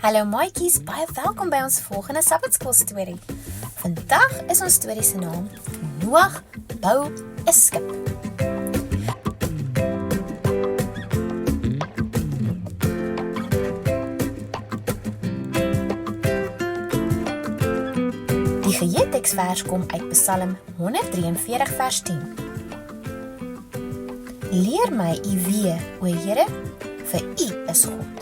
Hallo maatjies, baie welkom by ons volgende Sabbatskool storie. Vandag is ons storie se naam Noag bou 'n skip. Die geheelteksvers kom uit Psalm 143 vers 10. Leer my u weë, o Here, vir u is God.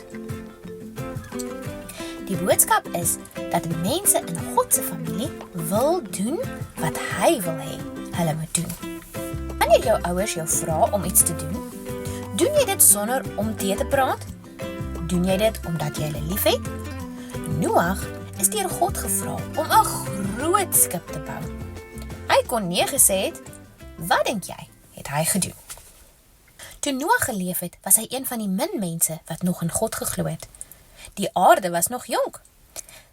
Die boodskap is dat mense in God se familie wil doen wat hy wil hê hulle moet doen. Wanneer jou ouers jou vra om iets te doen jy dit sonder om te praat? Doen jy dit omdat jy hulle liefhet? Noag is deur God gevra om 'n groot skip te bou. Hy kon nee gesê het, wat dink jy, het hy gedoen? Toe Noag geleef het, was hy een van die min mense wat nog in God geglo het. Die aarde was nog jonk.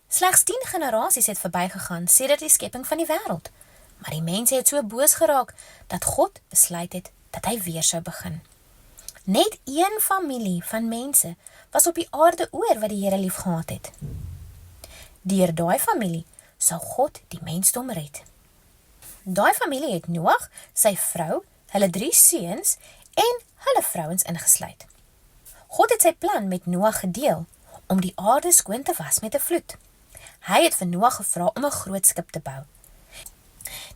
Slegs 10 generasies het verbygegaan sedert die skepping van die wêreld. Maar die mense het so boos geraak dat God besluit het dat hy weer sou begin. Net een familie van mense was op die aarde oor wat die Here liefgehad het. Deur daai familie sou God die mensdom red. Daai familie het Noag, sy vrou, hulle 3 seuns en hulle vrouens ingesluit. God het sy plan met Noag gedeel om die aarde skoon te was met 'n vloed. Hy het vir Noag gevra om 'n groot skip te bou.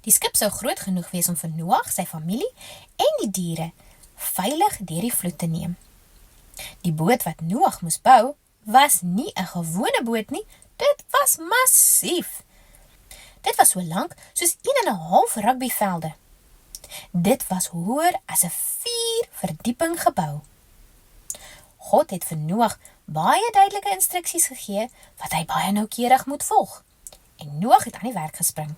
Die skip sou groot genoeg wees om vir Noag, sy familie en die diere veilig deur die vloed te neem. Die boot wat Noag moes bou, was nie 'n gewone boot nie, dit was massief. Dit was so lank soos 1,5 rugbyvelde. Dit was hoër as 'n 4 verdieping gebou. God het vir Noag baie duidelike instruksies gegee wat hy baie noukeurig moet volg. En Noag het aan die werk gespring.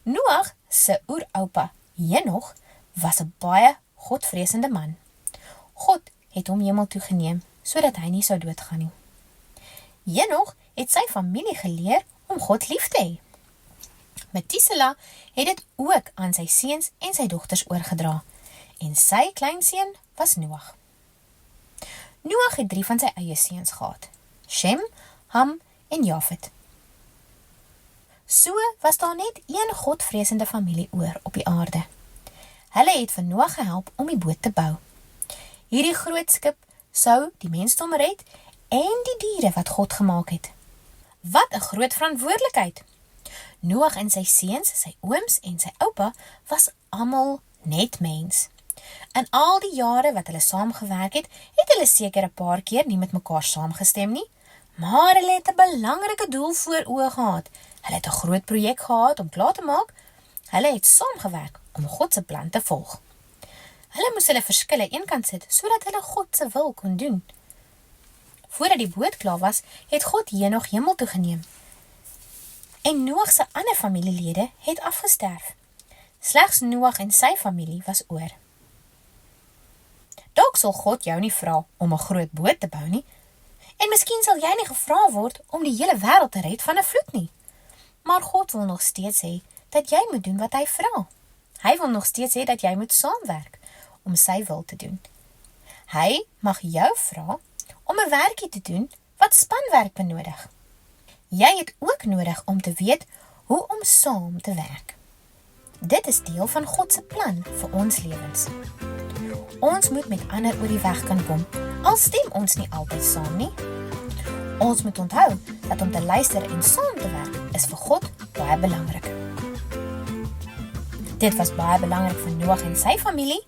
Noag se oeroupa, Henog, was 'n baie godvreesende man. God het hom hemel toe geneem sodat hy nie sou doodgaan nie. Henog het sy familie geleer om God lief te hê. Methuselah het dit ook aan sy seuns en sy dogters oorgedra en sy kleinseun was Noag. Noag het 3 van sy eie seuns gehad, Shem, Ham en Jafet. So was daar net een godvreesende familie oor op die aarde. Hulle het vir Noag gehelp om die boot te bou. Hierdie groot skip sou die mensdom red en die diere wat God gemaak het. Wat 'n groot verantwoordelikheid! Noag en sy seuns, sy ooms en sy oupa was almal net mens. In al die jare wat hulle saamgewerk het hulle seker 'n paar keer nie met mekaar saamgestem nie, maar hulle het 'n belangrike doel voor oë gehad. Hulle het 'n groot projek gehad om klaar te maak. Hulle het saamgewerk om God se plan te volg. Hulle moes hulle verskille eenkant sit sodat hulle God se wil kon doen. Voordat die boot klaar was, het God Henog hemel toe geneem. En Noag se ander familielede het afgesterf. Slegs Noag en sy familie was oor. Dalk sal God jou nie vra om 'n groot boot te bou nie, en miskien sal jy nie gevra word om die hele wêreld te red van 'n vloed nie. Maar God wil nog steeds hê dat jy moet doen wat hy vra. Hy wil nog steeds hê dat jy moet saamwerk om sy wil te doen. Hy mag jou vra om 'n werkie te doen wat spanwerk benodig. Jy het ook nodig om te weet hoe om saam te werk. Dit is deel van God se plan vir ons lewens. Ons moet met ander oor die weg kan kom, al stem ons nie altyd saam nie. Ons moet onthou dat om te luister en saam te werk is vir God baie belangrik. Dit was baie belangrik vir Noag en sy familie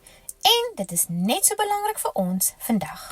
en dit is net so belangrik vir ons vandag.